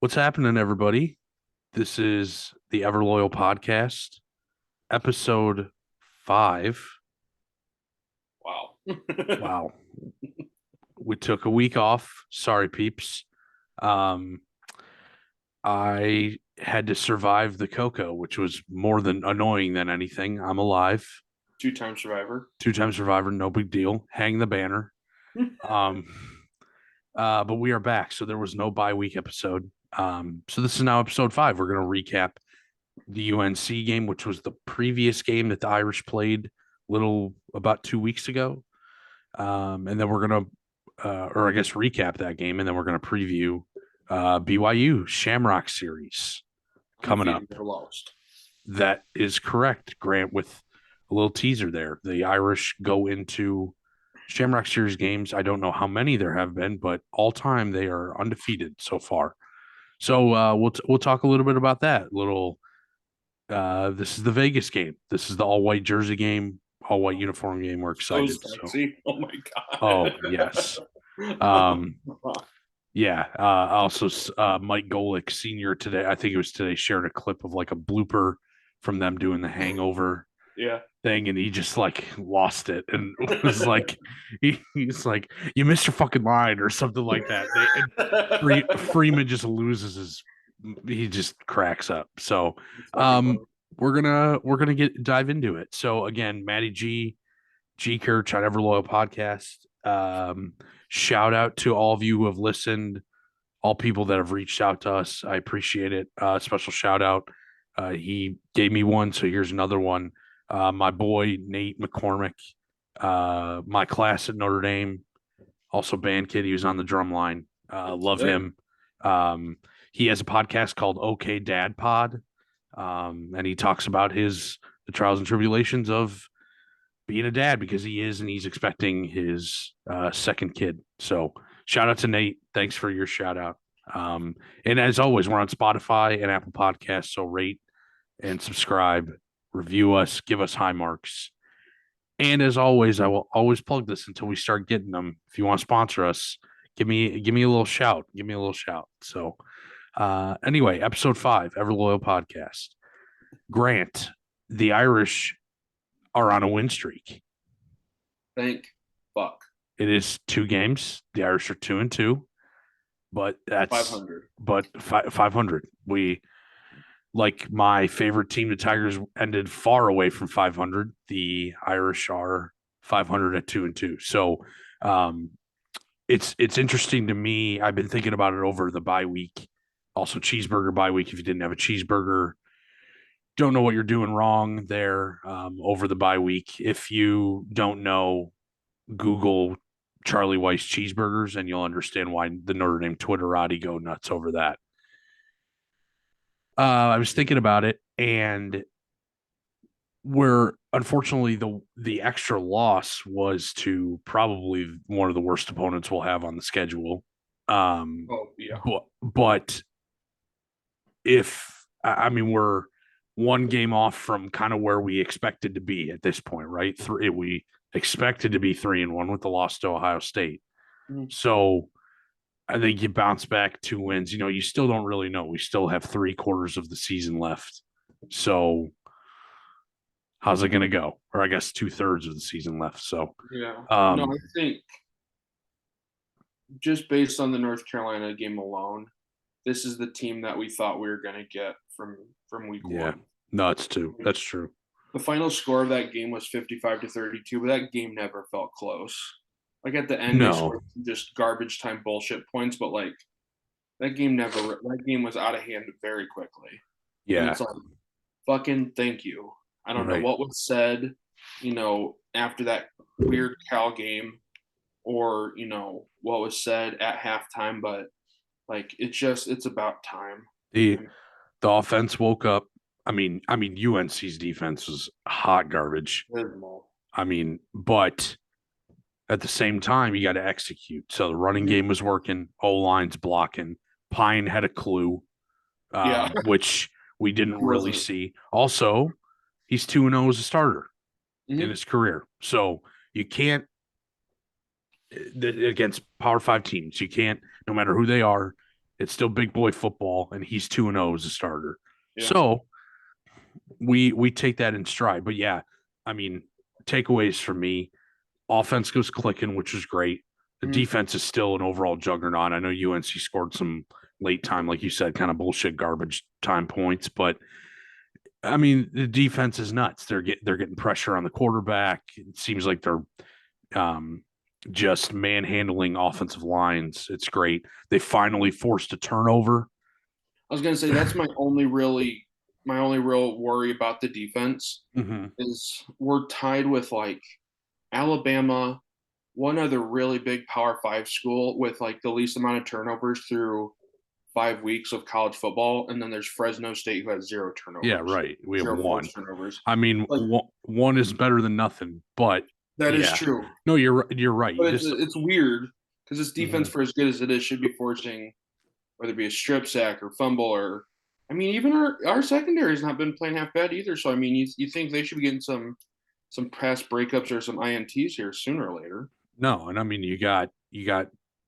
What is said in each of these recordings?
What's happening, everybody? This is the Everloyal Podcast, episode 5. Wow. Wow. We took a week off. Sorry, peeps. Um, I had to survive the Coco, which was more than annoying than anything. I'm alive. Two-time survivor. Two-time survivor, no big deal. Hang the banner. Um, but we are back. So there was no bye week episode. So this is now episode 5. We're going to recap the UNC game, which was the previous game that the Irish played little about 2 weeks ago. And then we're gonna or I guess recap that game, and then we're gonna preview BYU Shamrock series coming up. Undefeated, never lost. That is correct, Grant, with a little teaser there. The Irish go into Shamrock series games. I don't know how many there have been, but all time they are undefeated so far. So we'll talk a little bit about that. This is the Vegas game. This is the all white jersey game, all white uniform game. We're So excited. So, sexy. Oh my oh god. yes, um, yeah. Also, Mike Golick Senior today. I think it was today. Shared a clip of like a blooper from them doing the Hangover Yeah. thing, and he just like lost it and was like, he's like, "You missed your fucking line" or something like that. Freeman just loses his. He just cracks up. So, um, we're gonna dive into it. So again, Matty G Kirch on Everloyal Podcast. Shout out to all of you who have listened, all people that have reached out to us. I appreciate it. Special shout out. He gave me one, so here's another one. My boy Nate McCormick, my class at Notre Dame, also band kid. He was on the drum line. Love him. Um, he has a podcast called OK Dad Pod, and he talks about the trials and tribulations of being a dad because he is and he's expecting his second kid. So shout out to Nate. Thanks for your shout out. And as always, we're on Spotify and Apple Podcasts. So rate and subscribe, review us, give us high marks. And as always, I will always plug this until we start getting them. If you want to sponsor us, give me a little shout. Give me a little shout. So anyway, episode 5, Everloyal Podcast. Grant, the Irish are on a win streak. Thank fuck. It is 2 games. The Irish are 2-2, but that's 500. 500. We like my favorite team, the Tigers, ended far away from 500. The Irish are 500 at 2-2. So um, it's interesting to me. I've been thinking about it over the bye week, also cheeseburger bye week. If you didn't have a cheeseburger, don't know what you're doing wrong there over the bye week. If you don't know, Google Charlie Weiss cheeseburgers and you'll understand why the Notre Dame Twitterati go nuts over that. I was thinking about it, and where unfortunately the extra loss was to probably one of the worst opponents we'll have on the schedule. Oh yeah. But if I mean we're one game off from kind of where we expected to be at this point, right? We expected to be 3-1 with the loss to Ohio State. Mhm. So I think you bounce back 2 wins. You still don't really know. We still have 3/4 of the season left. So how's it going to go? Or I guess 2/3 of the season left. So, Yeah. No, um, I think just based on the North Carolina game alone, this is the team that we thought we were gonna get from week yeah, one. no, that's true. The final score of that game was 55-32, but that game never felt close. Like at the end, they No, scored just garbage time bullshit points, but like that game was out of hand very quickly. And yeah, it's like, fucking thank you. I don't know right. what was said, after that weird Cal game or, what was said at halftime, but like it's about time. The I mean, the offense woke up. I mean, UNC's defense was hot garbage. dismal. But at the same time, you got to execute. So the running game was working. O line's blocking. Pine had a clue, Yeah. which we didn't He really wasn't. see. Also, he's 2-0 as a starter in Mhm. his career. So you can't against Power 5 teams. You can't, no matter who they are. It's still big boy football, and he's 2-0 as a starter. Yeah. So we take that in stride. But yeah, I mean, takeaways for me: offense goes clicking, which is great. The Mhm. defense is still an overall juggernaut. I know UNC scored some late time, like you said, kind of bullshit garbage time points, but I mean, the defense is nuts. They're getting pressure on the quarterback. It seems like they're um, just manhandling offensive lines. It's great. They finally forced a turnover. I was gonna say that's my only real worry about the defense Mm-hmm. is we're tied with like Alabama, one other really big Power Five school with like the least amount of turnovers through 5 weeks of college football, and then there's Fresno State who has zero Yeah, turnovers, right. We have zero one. forced turnovers. I mean, Like one is better than nothing. But that is yeah, true, no, you're right. but it's This. it's weird because this defense, Mhm. for as good as it is, should be forcing whether it be a strip sack or fumble or. I mean, even our secondary has not been playing half bad either. So I mean, you think they should be getting some pass breakups or some ints here sooner or later. No, and I mean you got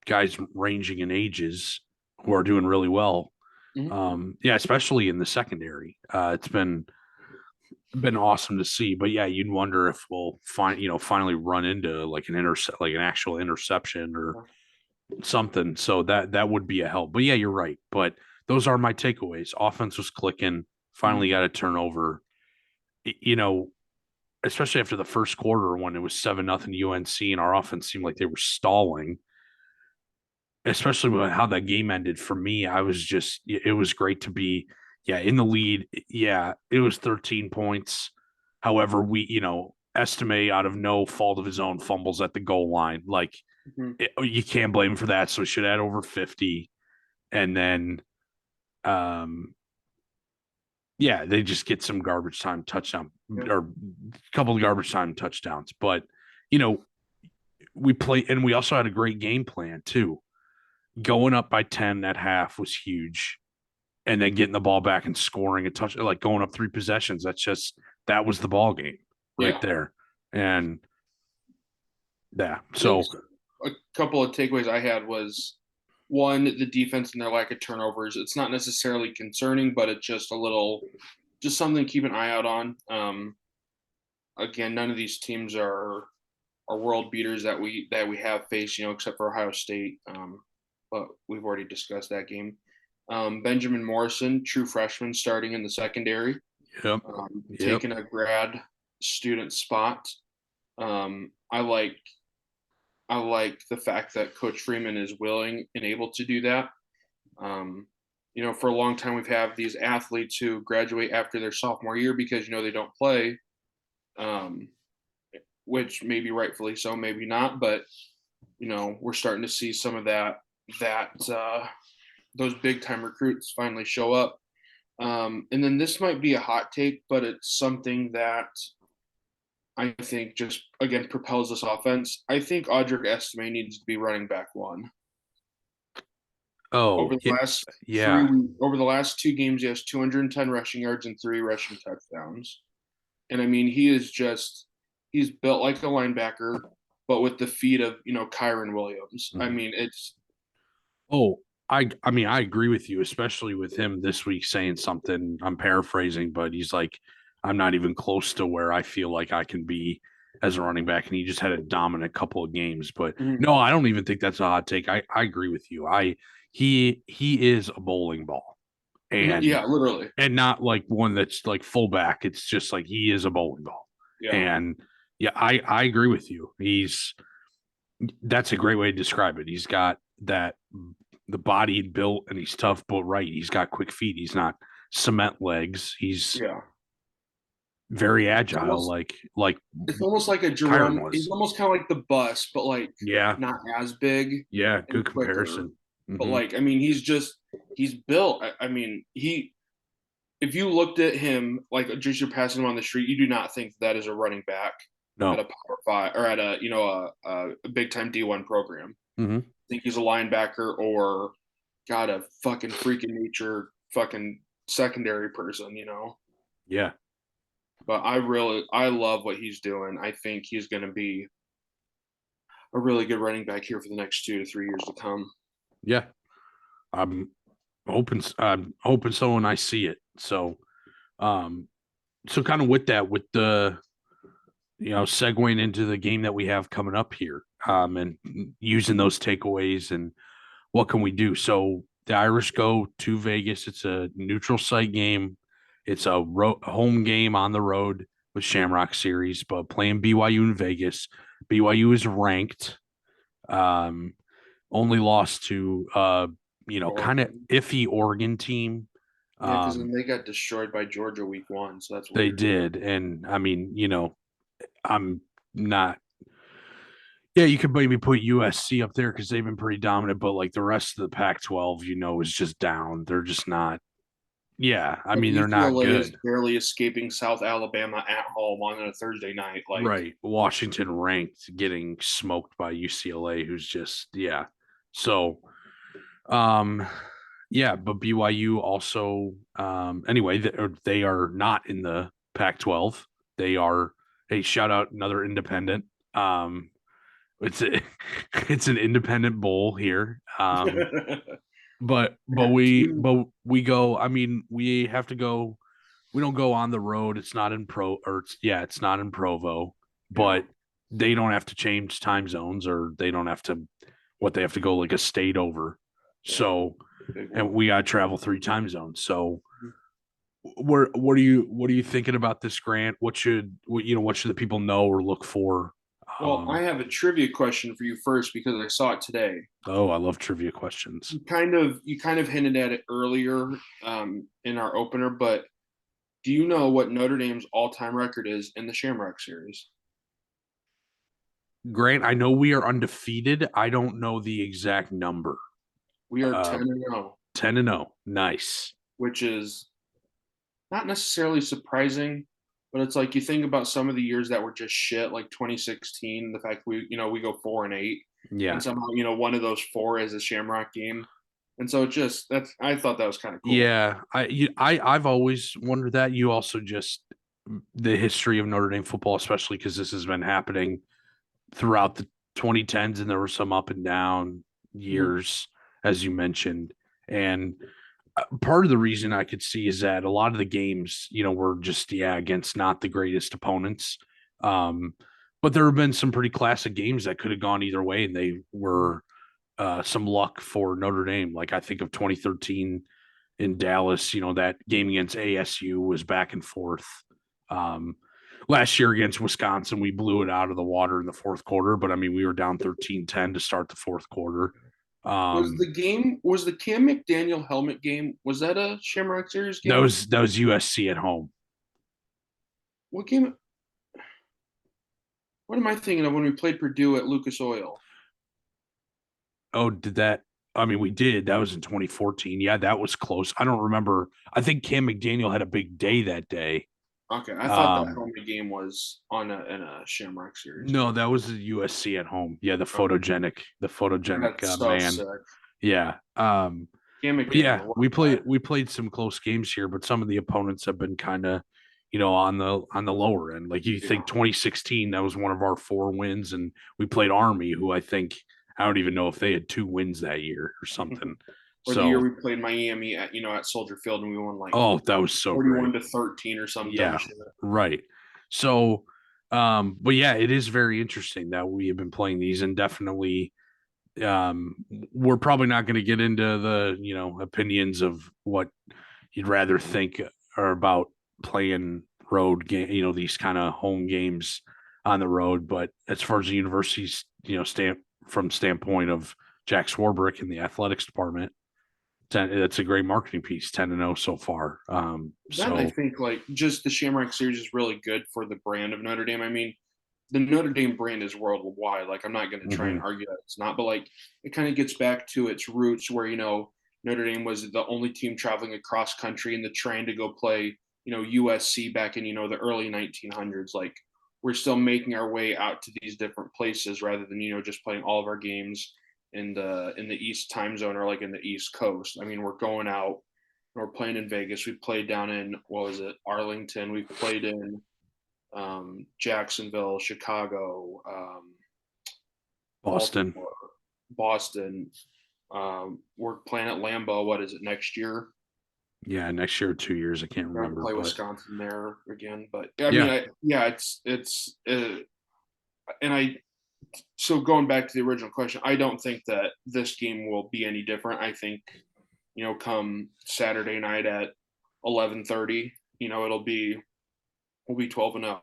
guys ranging in ages who are doing really well. Mhm. Yeah, especially in the secondary. It's been awesome to see. But yeah, you'd wonder if we'll finally run into like an actual interception or something. So that would be a help. But yeah, you're right. But those are my takeaways. Offense was clicking, finally Mhm. got a turnover. You know, especially after the first quarter when it was 7-0 UNC and our offense seemed like they were stalling, especially with how that game ended. For me, I was just it was great to be in the lead. Yeah, it was 13 points. However, we estimate out of no fault of his own fumbles at the goal line. Like Mhm. you can't blame him for that. So he should add over 50. And then yeah, they just get some garbage time touchdown Yeah. or a couple of garbage time touchdowns. But you know, we play and we also had a great game plan too. Going up by 10 at half was huge. And then getting the ball back and scoring a touch, like going up 3 possessions. That was the ball game right Yeah. there. And yeah, I think so a couple of takeaways I had was one, the defense and their lack of turnovers. It's not necessarily concerning, but it's just a little, just something to keep an eye out on. Again, none of these teams are world beaters that we have faced, except for Ohio State. But we've already discussed that game. Benjamin Morrison, true freshman, starting in the secondary, yep, yep. taking a grad student spot. I like the fact that Coach Freeman is willing and able to do that. Um, for a long time we've had these athletes who graduate after their sophomore year because they don't play, um, which maybe rightfully so, maybe not, but we're starting to see some of that those big time recruits finally show up. And then this might be a hot take, but it's something that I think just again propels this offense. I think Audric Estime needs to be running back one. Oh, Over the yeah, last yeah. over the last 2 games, he has 210 rushing yards and 3 rushing touchdowns. And I mean, he's built like a linebacker, but with the feet of Kyron Williams. I Mhm. mean, it's Oh, I mean, I agree with you, especially with him this week saying something. I'm paraphrasing, but he's like, I'm not even close to where I feel like I can be as a running back. And he just had a dominant couple of games. But mhm. no, I don't even think that's a hot take. I agree with you. He is a bowling ball. And Yeah, literally. not like one that's like fullback. It's just like he is a bowling ball. Yeah, And yeah, I agree with you. That's a great way to describe it. He's got that the body built and he's tough, but right. He's got quick feet. He's not cement legs. He's yeah. very It's agile, almost like it's almost like a Kyron Jerome. He's was. almost kind of like the bus, but like Yeah, not as big yeah, and good quicker. comparison. But Hmm. like, I mean, he's built. I mean, if you looked at him like just you're passing him on the street, you do not think that is a running back at a No. Power Five or at a big time D1 program. Hmm. I think he's a linebacker or got a fucking freaking nature fucking secondary person. Yeah, But I love what he's doing. I think he's going to be a really good running back here for the next 2 to 3 years to come. yeah. I'm hoping so, and I see it. Um, so kind of with that, with the segueing into the game that we have coming up here, and using those takeaways and what can we do? So the Irish go to Vegas. It's a neutral site game. It's a home game on the road with Shamrock Series, but playing BYU in Vegas. BYU is ranked. Um, Only lost to kind of Oregon. iffy Oregon team. Yeah, because then Um, they got destroyed by Georgia week 1, so that's they weird. did, and I mean, I'm not. Yeah, you could maybe put USC up there because they've been pretty dominant, but like the rest of the Pac-12, is just down. They're just not. Yeah, I Like mean, they're not UCLA is good. barely escaping South Alabama at home on a Thursday night. Like, Right. Washington ranked getting smoked by UCLA, who's just, yeah. So, um, yeah, but BYU also, anyway, they are not in the Pac 12. They are, hey, shout out another independent. It's a, it's an independent bowl here. But man, we two, but we go. I mean, we have to go. We don't go on the road. It's not in it's not in Provo, yeah, but they don't have to change time zones, or they don't have to they have to go like a state over. yeah, So, big and one. we got to travel 3 time zones. So, Mhm. what are you thinking about this, Grant? What should the people know or look for? Well, I have a trivia question for you first because I saw it today. Oh, I love trivia questions. You kind of hinted at it earlier in our opener, but do you know what Notre Dame's all-time record is in the Shamrock Series? Grant, I know we are undefeated. I don't know the exact number. We are Uh, 10-0, 10-0. Nice. which is not necessarily surprising, but it's like you think about some of the years that were just shit, like 2016, the fact we go 4-8, and Yeah. somehow one of those four is a Shamrock game, and so it just that's I thought that was kind of cool. Yeah. I've always wondered that. You also just the history of Notre Dame football, especially because this has been happening throughout the 2010s, and there were some up and down Mhm. years, as you mentioned. And part of the reason I could see is that a lot of the games, were just, against not the greatest opponents. Um, but there have been some pretty classic games that could have gone either way, and they were some luck for Notre Dame. Like I think of 2013 in Dallas, that game against ASU was back and forth. Um, Last year against Wisconsin, we blew it out of the water in the fourth quarter, but I mean, we were down 13-10 to start the fourth quarter. Um, Was the Cam McDaniel helmet game, was that a Shamrock Series that game? was that was USC at home. What game? What am I thinking of when we played Purdue at Lucas Oil? Oh, did that? I mean, we did. That was in 2014. Yeah, that was close. I don't remember. I think Cam McDaniel had a big day that day. Okay, I thought that Um, helmet game was in a Shamrock Series no, game. that was the USC at home. Yeah, Okay, the photogenic that's so man. sick. Yeah. Cam But yeah, McDaniel, what a guy. we played some close games here, but some of the opponents have been kind of, on the lower end. Like you Yeah. think 2016, that was one of our 4 wins, and we played Army, who I don't even know if they had 2 wins that year or something. Or the year So, we played Miami at Soldier Field and we won like oh, that was so great. 41-13 or some dumb Yeah, shit. right. So, but yeah, it is very interesting that we have been playing these, and definitely um we're probably not going to get into the opinions of what you'd rather think or about playing road game, these kind of home games on the road. But as far as the university's standpoint of Jack Swarbrick in the athletics department, that's a great marketing piece. 10-0 so far. Then I So think like just the Shamrock Series is really good for the brand of Notre Dame. I mean, the Notre Dame brand is worldwide. Like I'm not going to try and mhm. argue that it's not, but like it kind of gets back to its roots where Notre Dame was the only team traveling across country in the train to go play USC back in the early 1900s. Like we're still making our way out to these different places rather than just playing all of our games in the East time zone or like in the East Coast. I mean, we're going out. We're playing in Vegas. We played down in what was it, Arlington. We played in Jacksonville, Chicago, Boston. Baltimore, Boston. We're playing at Lambeau. What is it next year? Yeah, next year or 2 years, I can't We're going to remember, play but Wisconsin there again. But I mean, yeah, and I. So going back to the original question, I don't think that this game will be any different. I think, come Saturday night at 11:30, we'll be 12-0.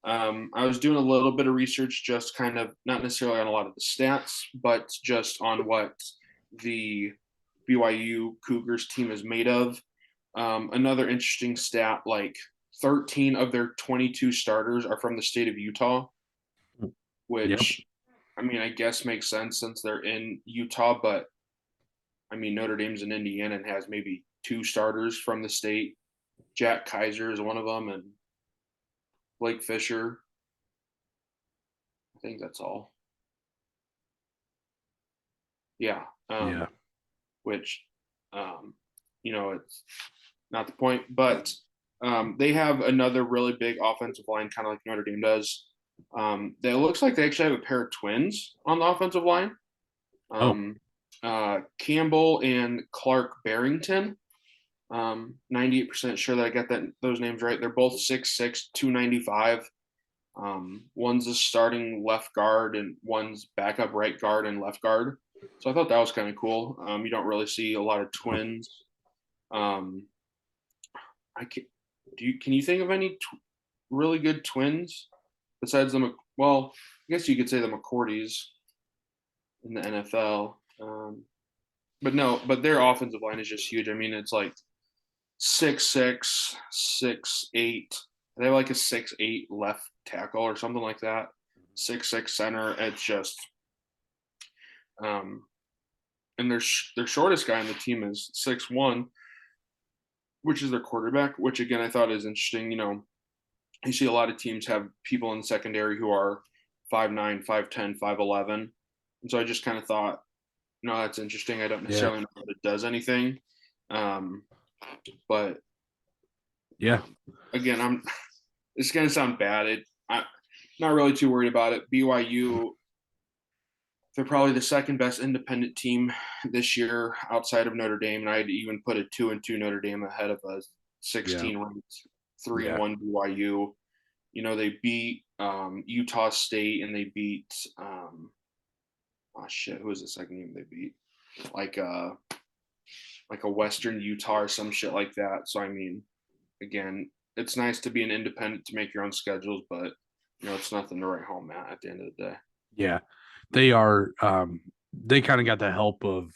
I was doing a little bit of research, just kind of not necessarily on a lot of the stats, but just on what the BYU Cougars team is made of. Another interesting stat, like 13 of their 22 starters are from the state of Utah, yep, which, I mean, I guess makes sense since they're in Utah, but I mean, Notre Dame's in Indiana and has maybe two starters from the state. Jack Kaiser is one of them, and Blake Fisher. I think that's all. Yeah. yeah, Which, it's not the point, but they have another really big offensive line, kind of like Notre Dame does. It looks like they actually have a pair of twins on the offensive line. oh, Campbell and Clark Barrington. 98% sure that I got those names right. They're both 6'6", 295. One's a starting left guard and one's backup right guard and left guard. So I thought that was kind of cool. You don't really see a lot of twins. Can you think of any really good twins besides them? Well, I guess you could say the McCourties in the NFL. But no, but their offensive line is just huge. I mean, it's like 6'6", 6'8". They have like a 6'8" left tackle or something like that. 6'6" center. It's just, and their shortest guy on the team is 6'1", which is their quarterback. Which again, I thought is interesting. You see a lot of teams have people in the secondary who are 5'9", 5'10", 5'11", and so I just kind of thought, that's interesting. I don't necessarily know if it does anything, but yeah, again, it's going to sound bad. I'm not really too worried about it. BYU, they're probably the second best independent team this year outside of Notre Dame, and I'd even put a 2-2 Notre Dame ahead of a 16 ranked 3-1 BYU. They beat Utah State, and they beat who was the second game they beat? Like a Western Utah or some shit like that. So I mean, again, it's nice to be an independent to make your own schedules, but it's nothing to write home at the end of the day. yeah. They are. They kind of got the help of,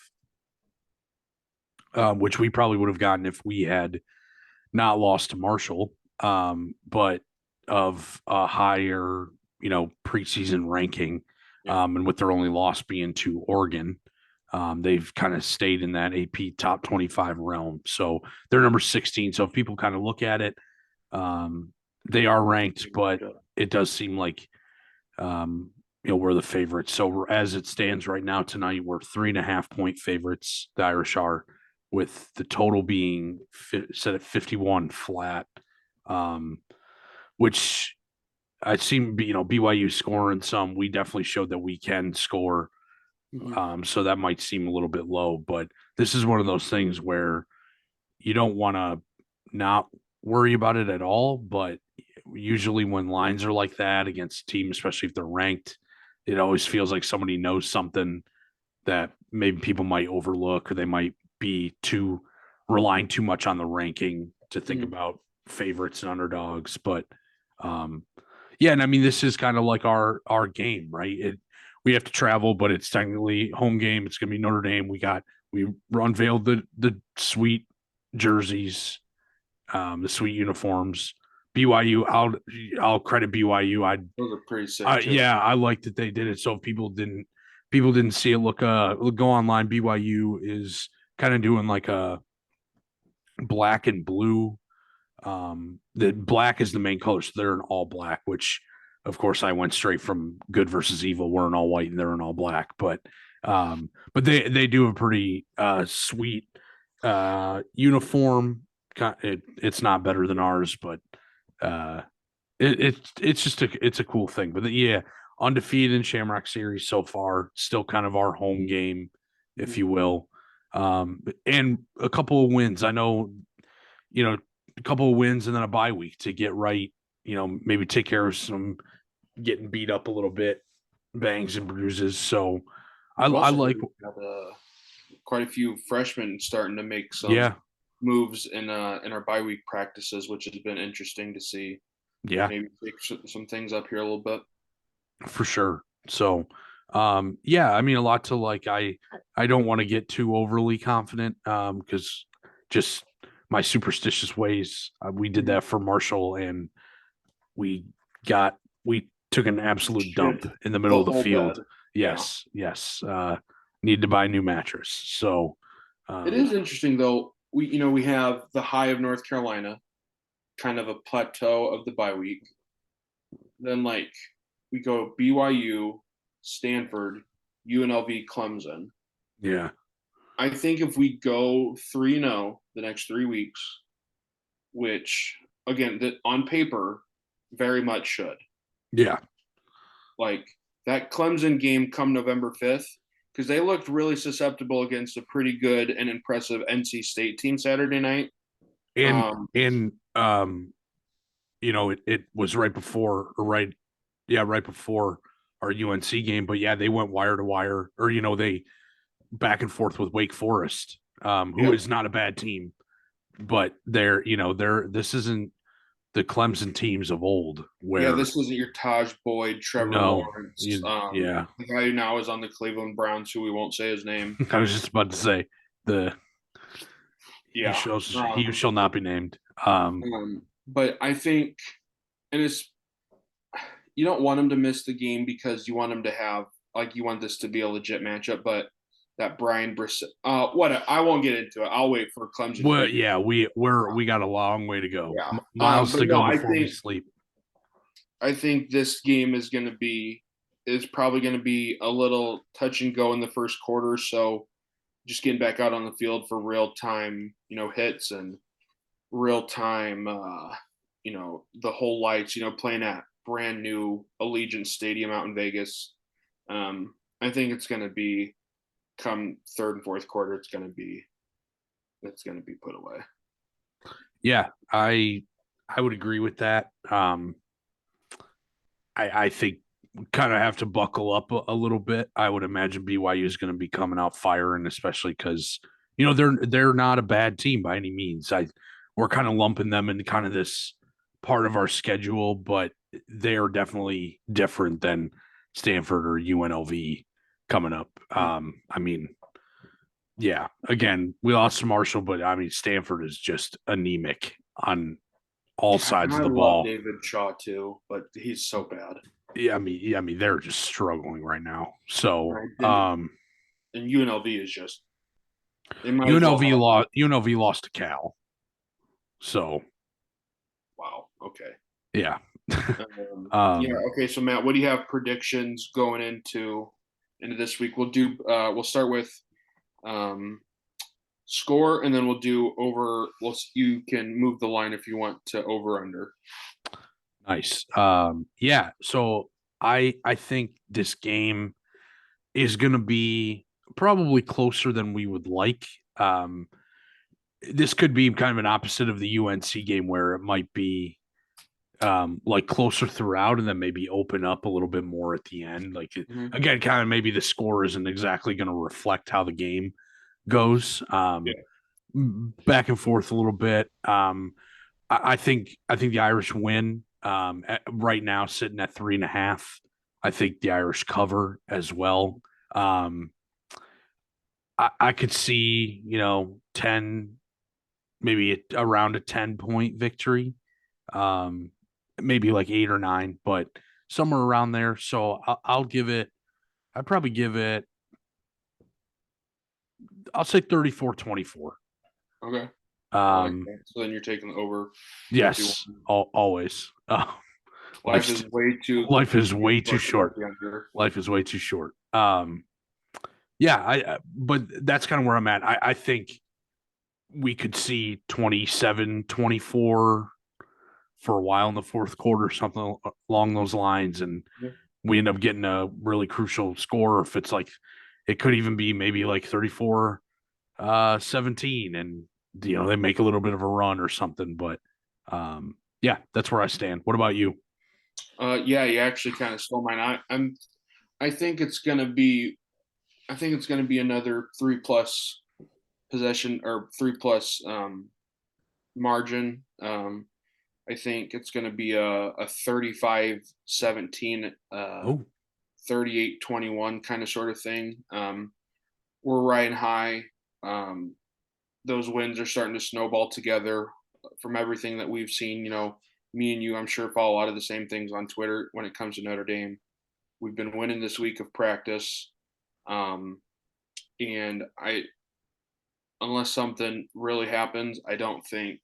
which we probably would have gotten if we had not lost to Marshall, but of a higher, preseason ranking, and with their only loss being to Oregon, they've kind of stayed in that AP top 25 realm. So they're number 16. So if people kind of look at it, they are ranked, but it does seem like, we're the favorites. So as it stands right now tonight, we're 3.5-point favorites. The Irish are, with the total being set at 51 flat, which I seem, BYU scoring some. We definitely showed that we can score. So that might seem a little bit low, but this is one of those things where you don't want to not worry about it at all. But usually when lines are like that against a team, especially if they're ranked, it always feels like somebody knows something that maybe people might overlook, or they might be relying too much on the ranking to think about favorites and underdogs. But yeah, and I mean, this is kind of like our game, right? We have to travel, but it's technically home game. It's going to be Notre Dame. We unveiled the sweet jerseys, the sweet uniforms. BYU, I'll credit BYU. Those are pretty sick too. Yeah, I like that they did it. So if people didn't see it, go online. BYU is kind of doing like a black and blue. The black is the main color, so they're in all black, which of course I went straight from Good versus Evil. We're in all white and they're in all black, but they do a pretty sweet uniform. It's not better than ours, but it's just it's a cool thing. But yeah, undefeated in Shamrock Series so far, still kind of our home game. if you will. And a couple of wins. I know, a couple of wins and then a bye week to get right, maybe take care of some getting beat up a little bit, bangs and bruises. So We've I also like, got quite a few freshmen starting to make some yeah, moves in our bye week practices, which has been interesting to see. yeah, Maybe take some things up here a little bit. for sure. So, yeah, I mean, a lot to like. I don't want to get too overly confident, because just my superstitious ways. We did Mhm. that for Marshall, and we we took an absolute Shit, dump in the middle the of the whole field. bed. Yeah. Yes, yes. Need to buy a new mattress. So, It um, is interesting though. We have the high of North Carolina, kind of a plateau of the bye week. Then we go BYU, Stanford, UNLV, Clemson. yeah, I think if we go 3-0 the next 3 weeks, which again that on paper very much should, yeah, like that Clemson game come November 5th, because they looked really susceptible against a pretty good and impressive NC State team Saturday night. and Um, and it was right before, or right, yeah, right before our UNC game. But yeah, they went wire to wire, or they back and forth with Wake Forest, who yep. is not a bad team, but they're this isn't the Clemson teams of old Yeah, where this wasn't your Taj Boyd, Trevor no, Lawrence, yeah, the guy who now is on the Cleveland Browns, who we won't say his name. I was just about to say the Yeah. he Um, shall not be named. but I think, and it's you don't want him to miss the game because you want him to have you want this to be a legit matchup. But that Brian Brissett, I won't get into it. I'll wait for Clemson to Well, beat. yeah, we got a long way to go, Yeah. miles But to no, go I before we think sleep. I think this game is probably going to be a little touch and go in the first quarter. So just getting back out on the field for real time, hits and real time, the whole lights, playing at brand new Allegiant Stadium out in Vegas. I think it's going to be come third and fourth quarter. It's going to be put away. Yeah, I would agree with that. I think kind of have to buckle up a little bit. I would imagine BYU is going to be coming out firing, especially because they're not a bad team by any means. We're kind of lumping them into kind of this part of our schedule, but they are definitely different than Stanford or UNLV coming up. I mean, yeah, again, we lost to Marshall, but I mean, Stanford is just anemic on all sides of I the love ball. David Shaw too, but he's so bad. Yeah, I mean, they're just struggling right now. So, Right. And UNLV is just they might as well have. UNLV lost to Cal. So, Wow. Okay. yeah. Yeah. um, Okay. So Matt, what do you have predictions going into this week? We'll start with um, score, and then we'll do over. You can move the line if you want to over under. nice. Yeah. So I think this game is going to be probably closer than we would like. This could be kind of an opposite of the UNC game where it might be like closer throughout and then maybe open up a little bit more at the end. Mm-hmm. Again, kind of maybe the score isn't exactly going to reflect how the game goes. Yeah. Back and forth a little bit. I think the Irish win. Right now sitting at 3.5. I think the Irish cover as well. I could see 10, maybe around a 10-point victory. Um, Maybe like 8 or 9, but somewhere around there. So I'll give it. I'd probably give it. I'll say 34-24. Okay. I like Um, that. So then you're taking over 51. yes, always. Life is Life's way too life is way too short to bet short. the under. Life is way too short. Yeah, but that's kind of where I'm at. I think we could see 27-24 for a while in the fourth quarter, something along those lines, and Yeah. we end up getting a really crucial score. If it's like it could even be maybe like 34 17, and they make a little bit of a run or something. But yeah, that's where I stand. What about you? Yeah, you actually kind of stole mine. I think it's gonna be another 3+ possession or 3+ margin. I think it's gonna be a 35-17, Oh, 38-21 kind of sort of thing. We're riding high. Those wins are starting to snowball together from everything that we've seen. Me and you, I'm sure, follow a lot of the same things on Twitter when it comes to Notre Dame. We've been winning this week of practice. And unless something really happens, I don't think.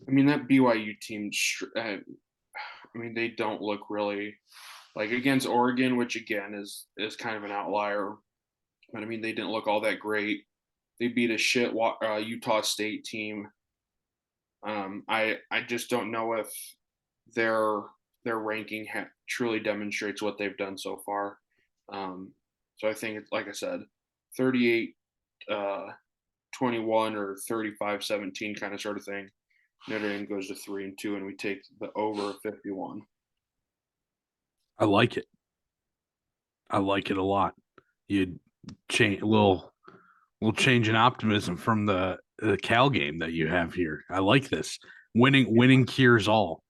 I mean, that BYU team. I mean, they don't look really like against Oregon, which again is kind of an outlier. But I mean, they didn't look all that great. They beat a shit Utah State team. I just don't know if their ranking truly demonstrates what they've done so far. So I think it's like I said, 38 21 or 35-17 kind of sort of thing. Notre Dame goes to 3-2, and we take the over 51. I like it. I like it a lot. You change a little change in optimism from the Cal game that you have here. I like this. Winning cures all.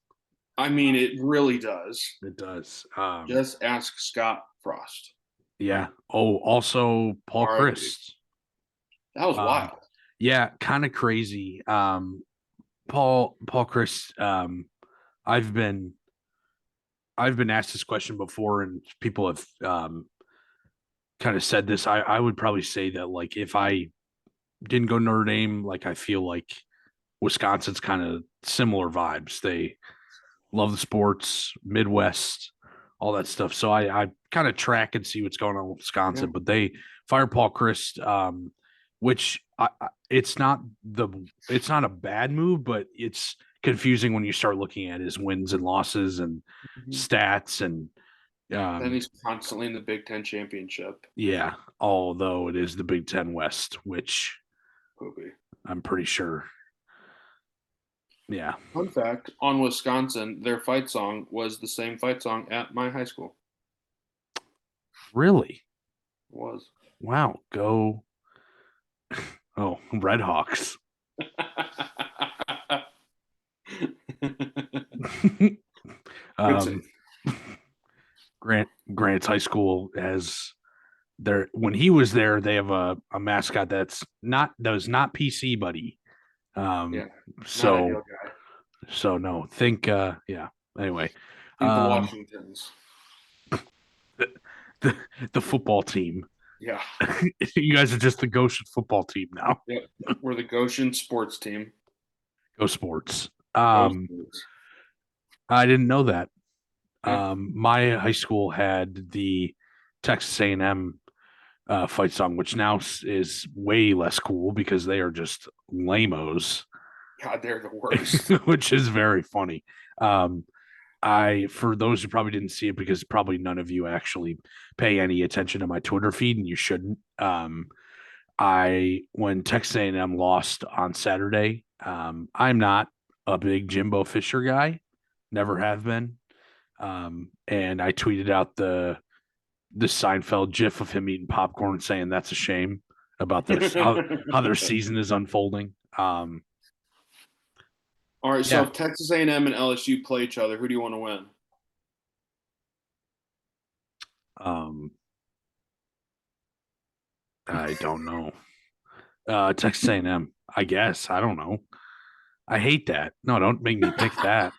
I mean, it really does. It does. Just ask Scott Frost. Yeah. Oh, also Paul All right, Christ. that was Um, wild. yeah, kind of crazy. Paul Chris. I've been I've been asked this question before, and people have kind of said this. I would probably say that like if I didn't go to Notre Dame, like I feel like Wisconsin's kind of similar vibes. They love the sports, Midwest, all that stuff. So I kind of track and see what's going on with Yeah. Wisconsin, but they fire Paul Christ, which it's not a bad move, but it's confusing when you start looking at his wins and losses and Mhm. stats and Then um, he's constantly in the Big Ten championship. yeah. Although it is the Big Ten West, which Poopy. I'm pretty sure, yeah, Fun fact on Wisconsin, their fight song was the same fight song at my high school. really, It was. wow, go oh Redhawks. Good um, save. Grant's high school has there when he was there. They have a mascot that was not PC, buddy. Um, Yeah, not so ideal guy. so no, think yeah. Anyway, Think the um, Washingtons. the the, the football team. Yeah. You guys are just the Goshen football team now. Yep. We're the Goshen sports team. Go sports. Go sports. I didn't know that. Yeah. My high school had the Texas A&M fight song, which now is way less cool because they are just lamos, God, they're the worst. which is very funny. Um, for those who probably didn't see it, because probably none of you actually pay any attention to my Twitter feed, and you shouldn't. When Texas A&M lost on Saturday, I'm not a big Jimbo Fisher guy, never have been. And I tweeted out the Seinfeld gif of him eating popcorn, saying that's a shame about how their season is unfolding. All right. So Yeah, if Texas A&M and LSU play each other, who do you want to win? um, I don't know. Texas A&M, I guess. I don't know. I hate that. No, don't make me pick that.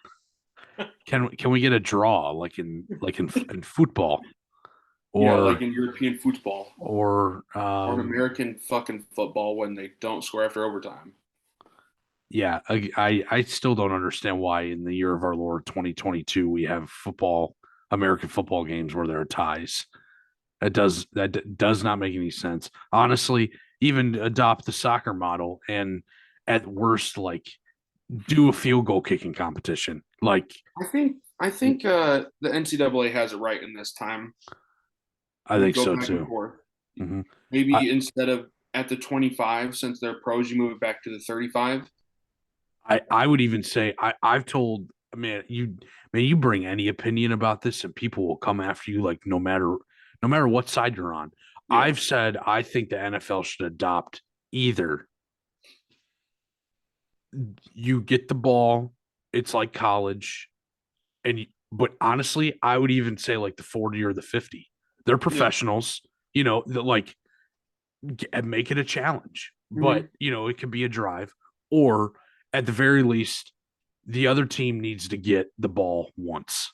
Can we get a draw in football Yeah, like or in European football or or in American fucking football when they don't score after overtime. yeah, I still don't understand why in the year of our Lord 2022 we have American football games where there are ties. Does not make any sense. Honestly, even adopt the soccer model and at worst like do a field goal kicking competition. Like I think the NCAA has it right in this time. I We think go so back and too. forth. Mhm. I, Maybe instead of at the 25, since they're pros, you move it back to the 35. I would even say I've told man, you bring any opinion about this and people will come after you like no matter what side you're on. Yeah. I've said I think the NFL should adopt either you get the ball, it's like college, but honestly, I would even say like the 40 or the 50. They're Yeah. professionals, that like make it a challenge. But, Hmm. it could be a drive or at the very least the other team needs to get the ball once.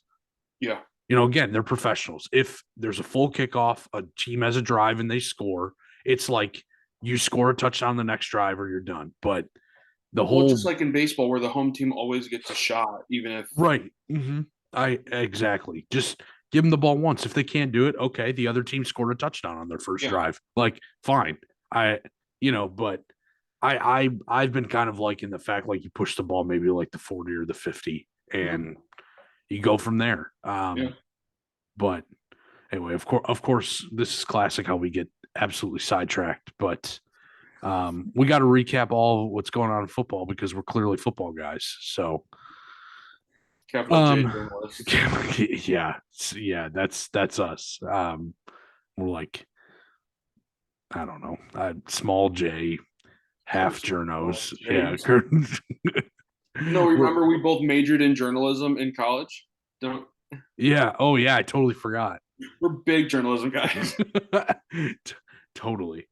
Yeah. Again, they're professionals. If there's a full kickoff, a team has a drive and they score, it's like you score a touchdown the next drive or you're done. But the Well, just whole like in baseball, where the home team always gets a shot, even if right. I exactly just give them the ball once. If they can't do it, okay. The other team scored a touchdown on their first yeah. drive. Like, fine. I but I've been kind of liking the fact like you push the ball maybe like the 40 or the 50 Mhm. and you go from there. Yeah. But anyway, of course, this is classic how we get absolutely sidetracked. But we got to recap all what's going on in football because we're clearly football guys. So Capital J um, journalist. yeah, that's us. We're like I don't know, small J, half Oh, journos. Yeah, J's. No, we're remember we both majored in journalism in college. Don't yeah. Oh yeah, I totally forgot. We're big journalism guys. Totally,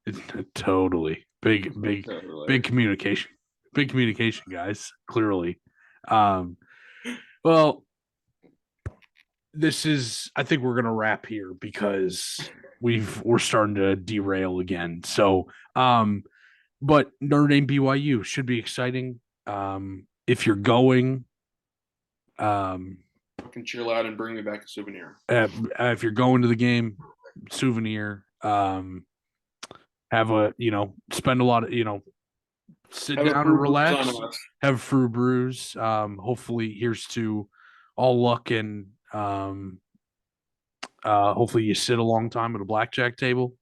totally big Totally. communication, big communication guys. Clearly, um, well, this is. I think we're gonna wrap here because we're starting to derail again. So, but Notre Dame BYU should be exciting. If you're going, um, Fucking cheer loud and bring me back a souvenir. if you're going to the game, souvenir. Have a spend a lot of sit Have a down and brew brews on relax, us. have fruit brews. Hopefully here's to all luck and hopefully you sit a long time at a blackjack table,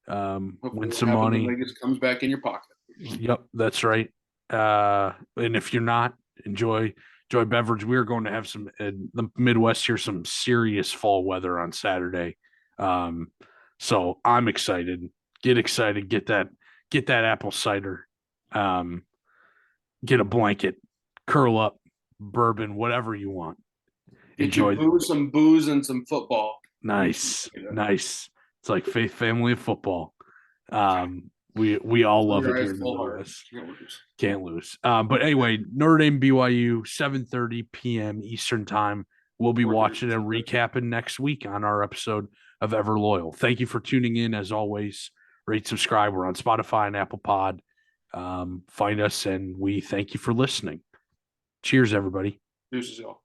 Hopefully, win what some happens in money. Vegas comes back in your pocket. Yep, that's right. And if you're not, enjoy beverage. We are going to have some in the Midwest here, some serious fall weather on Saturday. Um, so I'm excited. Get excited. Get that apple cider. Um, get a blanket, curl up, bourbon, whatever you want. Get you Enjoy. some booze and some football. Nice, nice. It's like faith, family, and football. We all Cover love it your here eyes, in the full heart. Midwest. Can't lose. Can't lose. But anyway, Notre Dame BYU 7:30 p.m. Eastern time. We'll be 4:30. watching and recapping next week on our episode of Ever Loyal. Thank you for tuning in. As always, rate, subscribe. We're on Spotify and Apple Pod. Find us, and we thank you for listening. Cheers, everybody. Deuces, y'all.